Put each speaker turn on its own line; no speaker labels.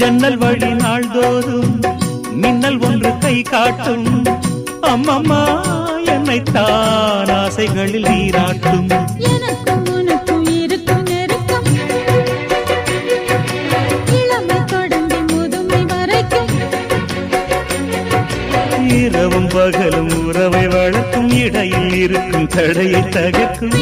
ஜன்னல் வழி நாள்தோறும் மின்னல் ஒன்று கை காட்டும். அம்மம்மா என்னைத்தான் ஆசைகளில் நீராட்டும்.
எனக்கும் உனக்கும் இருக்கும் நெருக்கம், இளமை தொடங்கி முதுமை வரைக்கும்.
இரவும் பகலும் உறவை வளர்க்கும், இடையில் இருக்கும் தடையை தகர்க்கும்.